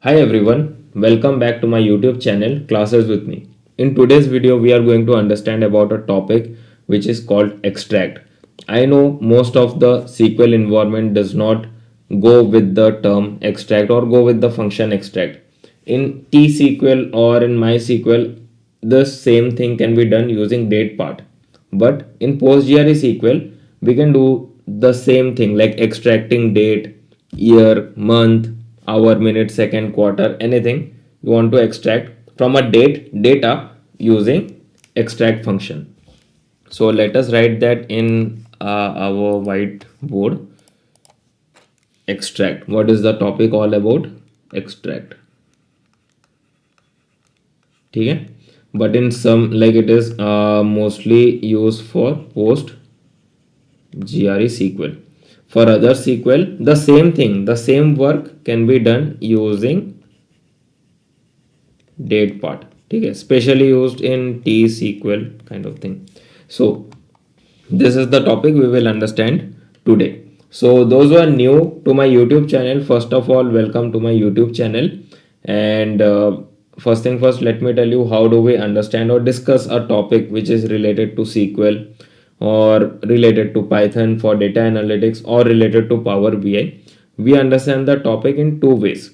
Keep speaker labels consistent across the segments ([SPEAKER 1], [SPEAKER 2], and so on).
[SPEAKER 1] Hi everyone, welcome back to my YouTube channel Classes with Me. In today's video, we are going to understand about a topic which is called extract. I know most of the SQL environment does not go with the term extract or go with the function extract. In T-SQL or in MySQL, the same thing can be done using date part. But in PostGRE SQL, we can do the same thing like extracting date, year, month, hour, minute, second, quarter, anything you want to extract from a data using extract function. So let us write that in our whiteboard. Extract. What is the topic all about? Extract. Okay. But in some, like, it is mostly used for post GRE SQL. For other SQL, the same thing, the same work can be done using date part. Okay, specially used in T SQL kind of thing. So this is the topic we will understand today. So those who are new to my YouTube channel, first of all, welcome to my YouTube channel. And first thing first, let me tell you how do we understand or discuss a topic which is related to SQL or related to Python for data analytics or related to Power BI. We understand the topic in two ways.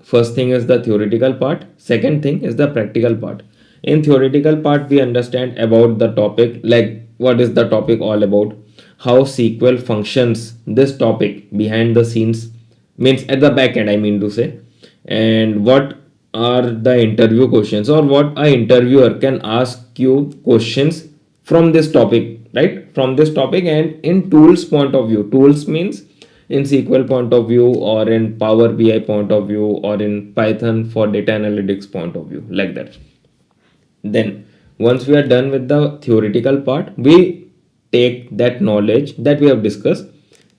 [SPEAKER 1] First thing is the theoretical part, second thing is the practical part. In theoretical part, we understand about the topic, like what is the topic all about, how SQL functions, this topic behind the scenes, means at the back end, I mean to say, and what are the interview questions or what a interviewer can ask you questions from this topic, right? From this topic, and in tools point of view, tools means in SQL point of view or in Power BI point of view or in Python for data analytics point of view, like that. Then once we are done with the theoretical part, we take that knowledge that we have discussed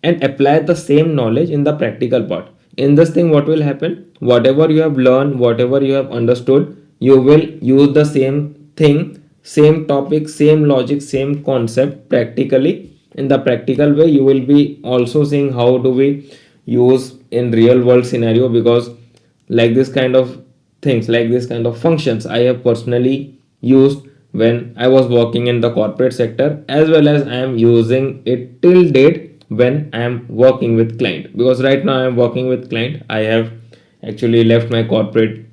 [SPEAKER 1] and apply the same knowledge in the practical part. In this thing, what will happen? Whatever you have learned, whatever you have understood, you will use the same thing, same topic, same logic, same concept practically. In the practical way, you will be also seeing how do we use in real world scenario, because like this kind of things, like this kind of functions, I have personally used when I was working in the corporate sector, as well as I am using it till date when I am working with client, because right now I am working with client. I have actually left my corporate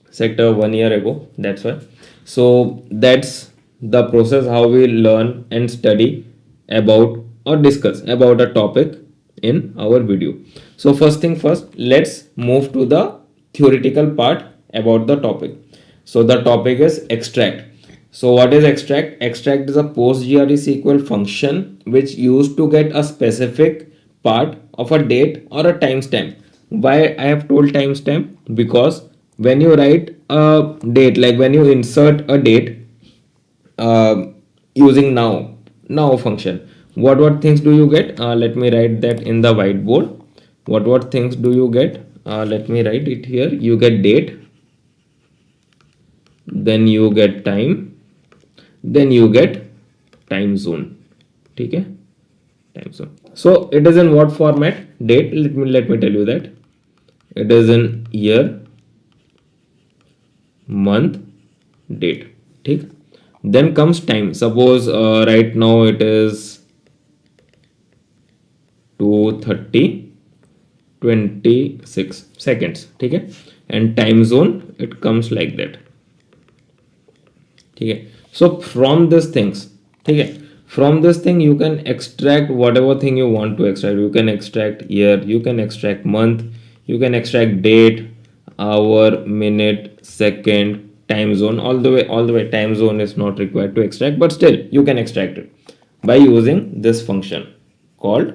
[SPEAKER 1] sector 1 year ago, that's why. So that's the process how we learn and study about or discuss about a topic in our video. So first thing first, let's move to the theoretical part about the topic. So the topic is extract. So what is extract? Extract is a post GRE SQL function which used to get a specific part of a date or a timestamp. Why I have told timestamp? Because when you write a date, like when you insert a date uh, using now function, what things do you get? Let me write that in the whiteboard. What things do you get? Let me write it here. You get date, then you get time, then you get time zone. Okay, time zone. So it is in what format? Date. Let me tell you that it is in year, month, date. ठीक. Then comes time. Suppose right now it is 2:30 26 seconds. ठीक है. And time zone, it comes like that. ठीक है. So from these things, ठीक है, from this thing you can extract whatever thing you want to extract. You can extract year, you can extract month, you can extract date, hour, minute, second, time zone. All the way time zone is not required to extract, but still you can extract it by using this function called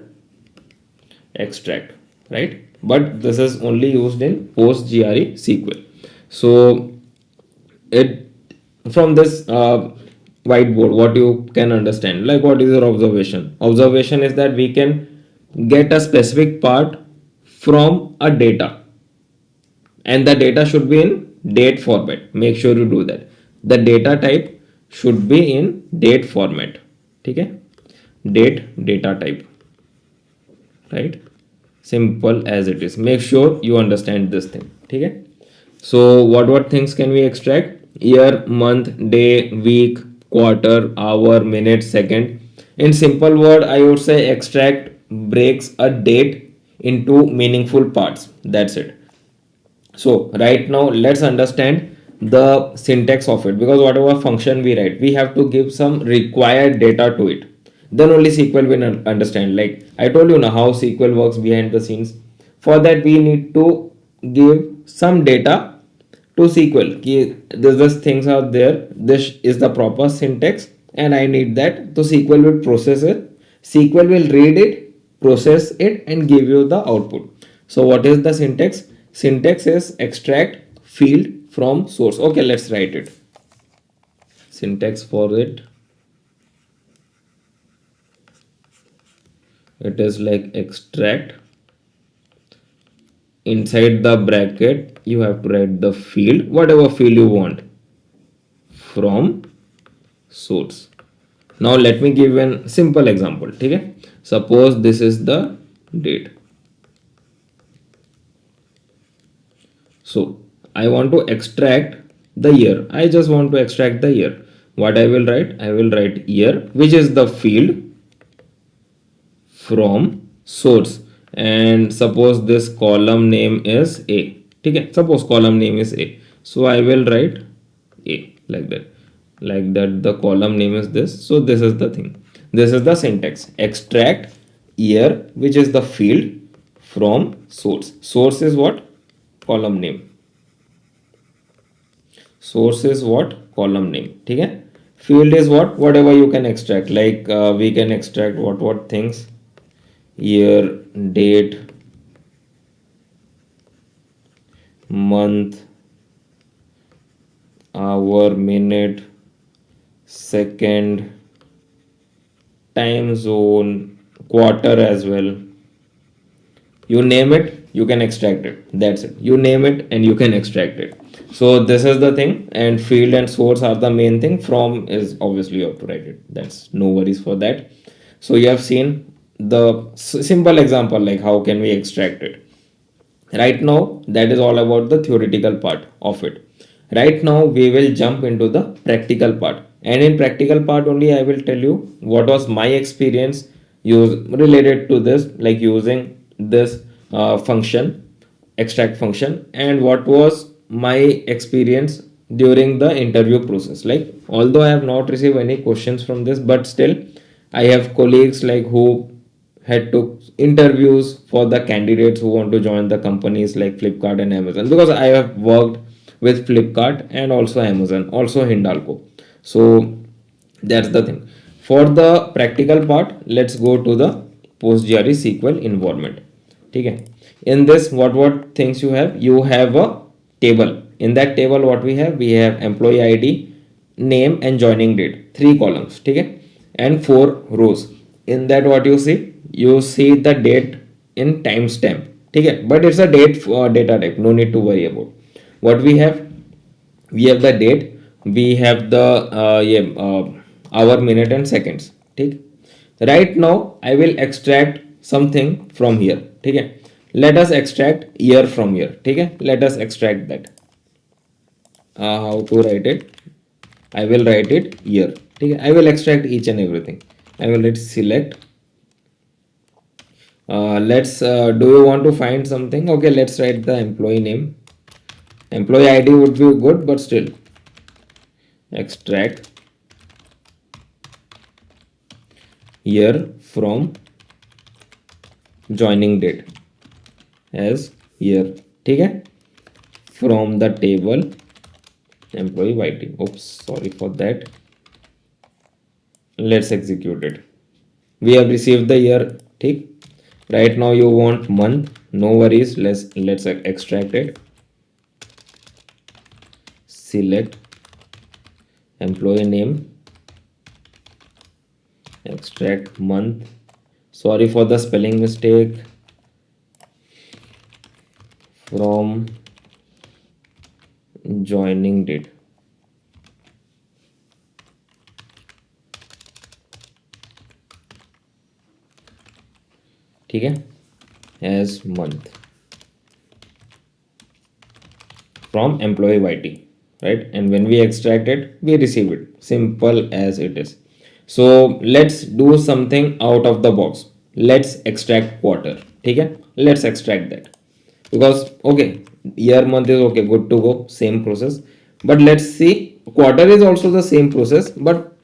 [SPEAKER 1] extract, right? But this is only used in post GRE SQL. So it, from this whiteboard, what you can understand, like what is your observation is that we can get a specific part from a data, and the data should be in date format. Make sure you do that. The data type should be in date format. Okay, date data type, right? simple as it is. Make sure you understand this thing. Okay. So what things can we extract? Year, month, day, week, quarter, hour, minute, second. In simple word, I would say extract breaks a date into meaningful parts. That's it. So right now let's understand the syntax of it, because whatever function we write, we have to give some required data to it. Then only SQL will understand. Like I told you now how SQL works behind the scenes. For that we need to give some data to SQL. These things are there. This is the proper syntax, and I need that. So SQL will process it. SQL will read it, process it, and give you the output. So what is the syntax? Syntax is extract field from source. Okay, let's write it. Syntax for it. It is like extract. Inside the bracket, you have to write the field, whatever field you want, from source. Now let me give a simple example. Okay, suppose this is the date. So I want to extract the year. I just want to extract the year. What I will write? I will write year, which is the field from source. And suppose this column name is A. Okay, suppose column name is A. So I will write A like that. Like that, the column name is this. So this is the thing. This is the syntax. Extract year, which is the field from source. Source is what? Column name. Source is what? Column name. Okay. Field is what? Whatever you can extract. Like we can extract what things? Year, date, month, hour, minute, second, time zone, quarter as well. You name it, you can extract it. That's it. You name it and you can extract it. So this is the thing, and field and source are the main thing. From is obviously you have to write it. That's no worries for that. So you have seen the simple example, like how can we extract it. Right now that is all about the theoretical part of it. Right now we will jump into the practical part, and in practical part only I will tell you what was my experience use related to this, like using this function, extract function, and what was my experience during the interview process. Like although I have not received any questions from this, but still I have colleagues like who had took interviews for the candidates who want to join the companies like Flipkart and Amazon, because I have worked with Flipkart and also Amazon, also Hindalco. So that's the thing. For the practical part, let's go to the PostGRE SQL environment. Okay. In this, what things you have? You have a table. In that table, what we have? We have employee ID, name, and joining date. 3 columns. Okay. And 4 rows. In that, what you see? You see the date in timestamp. Okay. But it's a date for data type. No need to worry about. What we have? We have the date. We have the hour, minute, and seconds. Okay. Right now, I will extract something from here. Okay. Let us extract year from here. Okay. Let us extract that. How to write it? I will write it year. Okay. I will extract each and everything. I will write select. Let's do you want to find something? Okay, let's write the employee name. Employee ID would be good, but still extract year from joining date as year. Okay. From the table employee ID. Oops, sorry for that. Let's execute it. We have received the year. Okay. Right now you want month. No worries. Let's extract it. Select employee name. Extract month. Sorry for the spelling mistake. From joining date. ठीक है. as month from employee YT, right? And when we extract it, we receive it. Simple as it is. So let's do something out of the box. Let's extract quarter. Okay? Let's extract that. Because okay, year month is okay, good to go, same process. But let's see, quarter is also the same process, but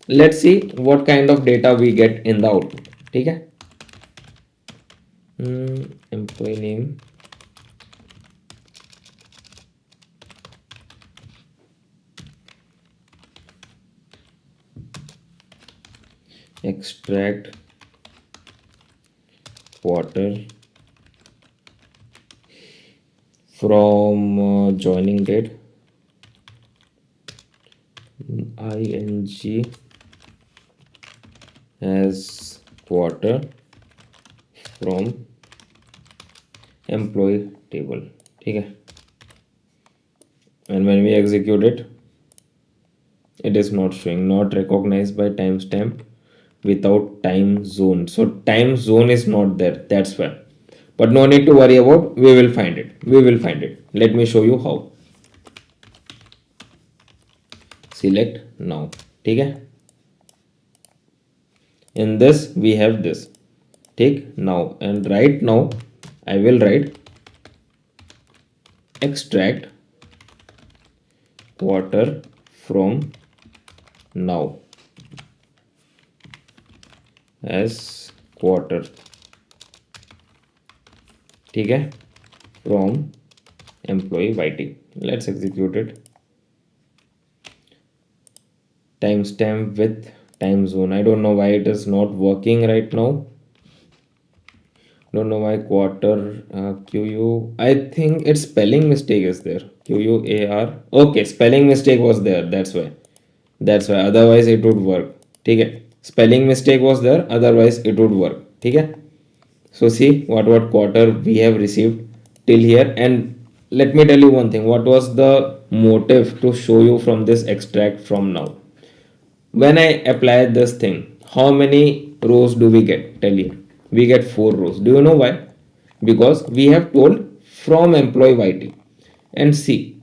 [SPEAKER 1] let's see what kind of data we get in the output. Okay? Employee name, extract quarter from joining date, ing as quarter from employee table. Okay? And when we execute it, it is not showing, not recognized by timestamp without time zone. So time zone is not there, that's why. But no need to worry about, we will find it. We will find it. Let me show you how. Select now. Okay? In this we have this. Take now, and right now I will write extract quarter from now as quarter. Okay? From employee YT. Let's execute it. Timestamp with time zone. I don't know why it is not working right now. Don't know why quarter QU. I think its spelling mistake is there. QUAR. Okay, spelling mistake was there. That's why. That's why. Otherwise it would work. Okay. Spelling mistake was there. Otherwise it would work. Okay. So see what quarter we have received till here. And let me tell you one thing. What was the motive to show you from this extract from now? When I apply this thing, how many rows do we get? Tell you. We get 4 rows. Do you know why? Because we have told from employee YT. And see,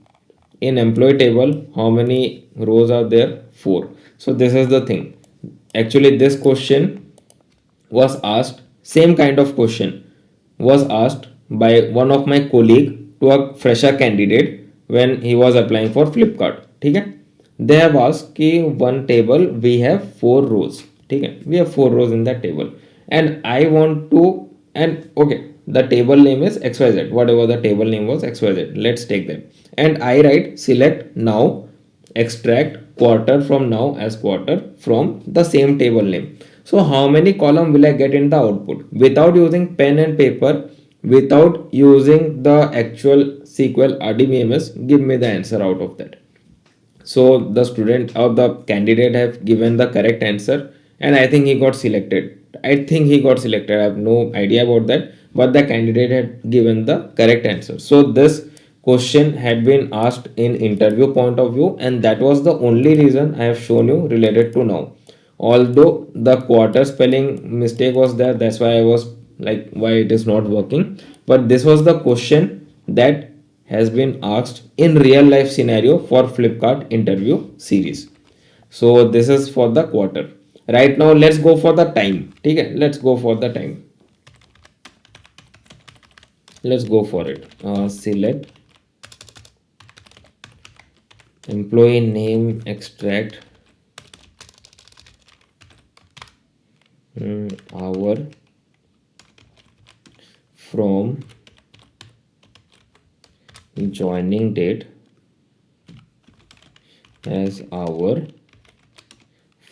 [SPEAKER 1] in employee table, how many rows are there? 4. So this is the thing. Actually, this question was asked, same kind of question was asked by one of my colleague to a fresher candidate when he was applying for Flipkart. Okay? They have asked कि one table we have 4 rows. Okay? We have 4 rows in that table, and I want to, and okay, the table name is XYZ, whatever the table name was XYZ. Let's take that, and I write select now, extract quarter from now as quarter from the same table name. So how many column will I get in the output without using pen and paper, without using the actual SQL RDBMS? Give me the answer out of that. So the student or the candidate have given the correct answer, and I think he got selected. I think he got selected. I have no idea about that, but the candidate had given the correct answer. So this question had been asked in interview point of view, and that was the only reason I have shown you related to now. Although the quarter spelling mistake was there, that's why I was like, why it is not working. But this was the question that has been asked in real life scenario for Flipkart interview series. So this is for the quarter. Right now let's go for the time. Okay, let's go for the time. Let's go for it. Select employee name, extract hour from joining date as hour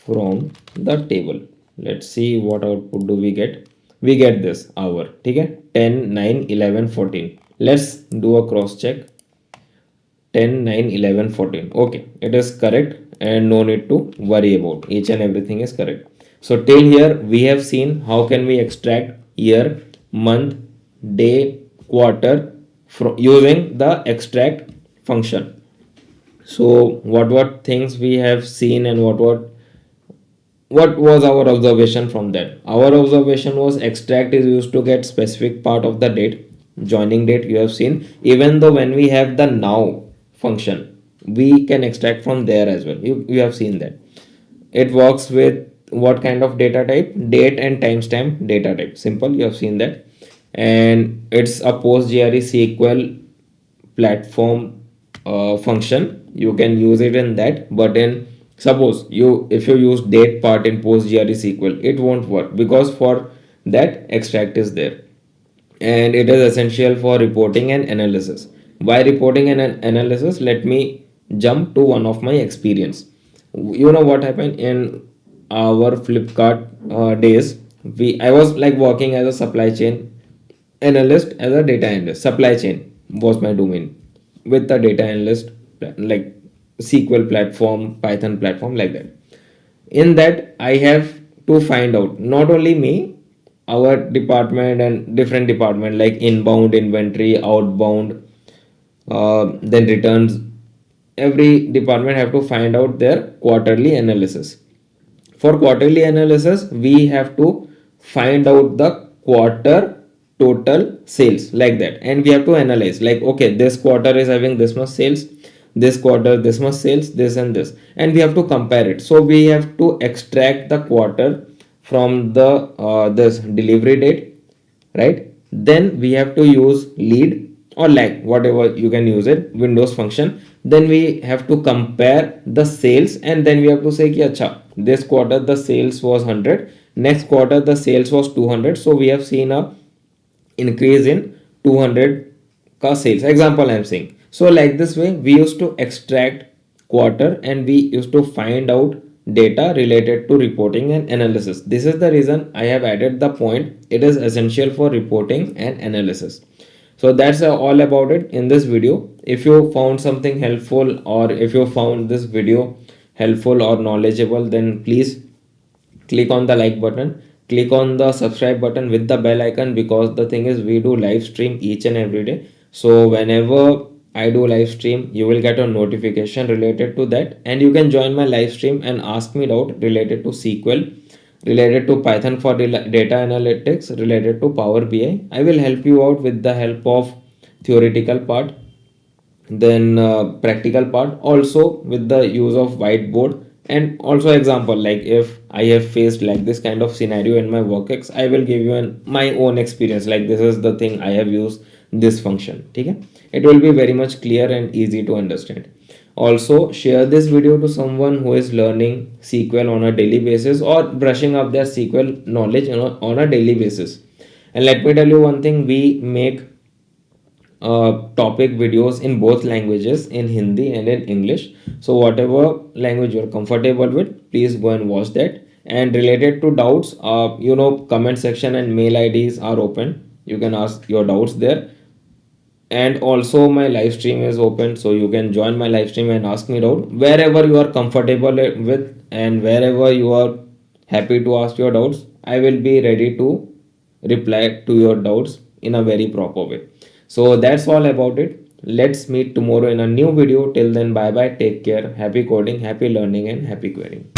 [SPEAKER 1] from the table. Let's see what output do we get. We get this hour. Okay, 10 9 11 14. Let's do a cross check. 10 9 11 14. Okay, it is correct, and no need to worry about, each and everything is correct. So till here we have seen how can we extract year, month, day, quarter from using the extract function. So what things we have seen, and what what was our observation from that? Our observation was extract is used to get specific part of the date, joining date you have seen. Even though when we have the now function, we can extract from there as well. You have seen that. It works with what kind of data type? Date and timestamp data type. Simple, you have seen that. And it's a PostGRE SQL platform function. You can use it in that, but in suppose you if you use date part in PostGRE SQL, it won't work because for that extract is there, and it is essential for reporting and analysis. Why reporting and analysis? Let me jump to one of my experience. You know what happened in our Flipkart days? We I was like working as a supply chain analyst, as a data analyst. Supply chain was my domain with the data analyst, like SQL platform, Python platform, like that. In that I have to find out, not only me, our department and different department like inbound inventory, outbound, then returns, every department have to find out their quarterly analysis. For quarterly analysis we have to find out the quarter total sales, like that, and we have to analyze like, okay, this quarter is having this much sales, this quarter this much sales, this and this, and we have to compare it. So we have to extract the quarter from the this delivery date, right? Then we have to use lead or lag, whatever you can use it, Windows function. Then we have to compare the sales, and then we have to say ki, acha, this quarter the sales was 100, next quarter the sales was 200, so we have seen a increase in 200 ka sales, example I am saying. So like this way we used to extract quarter, and we used to find out data related to reporting and analysis. This is the reason I have added the point, it is essential for reporting and analysis. So that's all about it in this video. If you found something helpful, or if you found this video helpful or knowledgeable, then please click on the like button, click on the subscribe button with the bell icon, because the thing is we do live stream each and every day. So whenever I do live stream, you will get a notification related to that, and you can join my live stream and ask me doubt related to SQL, related to Python for data analytics, related to Power BI. I will help you out with the help of theoretical part, then practical part, also with the use of whiteboard, and also example, like if I have faced like this kind of scenario in my workex, I will give you my own experience, like this is the thing I have used this function. Okay, it will be very much clear and easy to understand. Also share this video to someone who is learning SQL on a daily basis, or brushing up their SQL knowledge on a daily basis. And let me tell you one thing, we make topic videos in both languages, in Hindi and in English. So whatever language you're comfortable with, please go and watch that. And related to doubts, comment section and mail IDs are open. You can ask your doubts there. And also my live stream is open, so you can join my live stream and ask me doubt wherever you are comfortable with, and wherever you are happy to ask your doubts, I will be ready to reply to your doubts in a very proper way. So that's all about it. Let's meet tomorrow in a new video. Till then, bye bye, take care, happy coding, happy learning, and happy querying.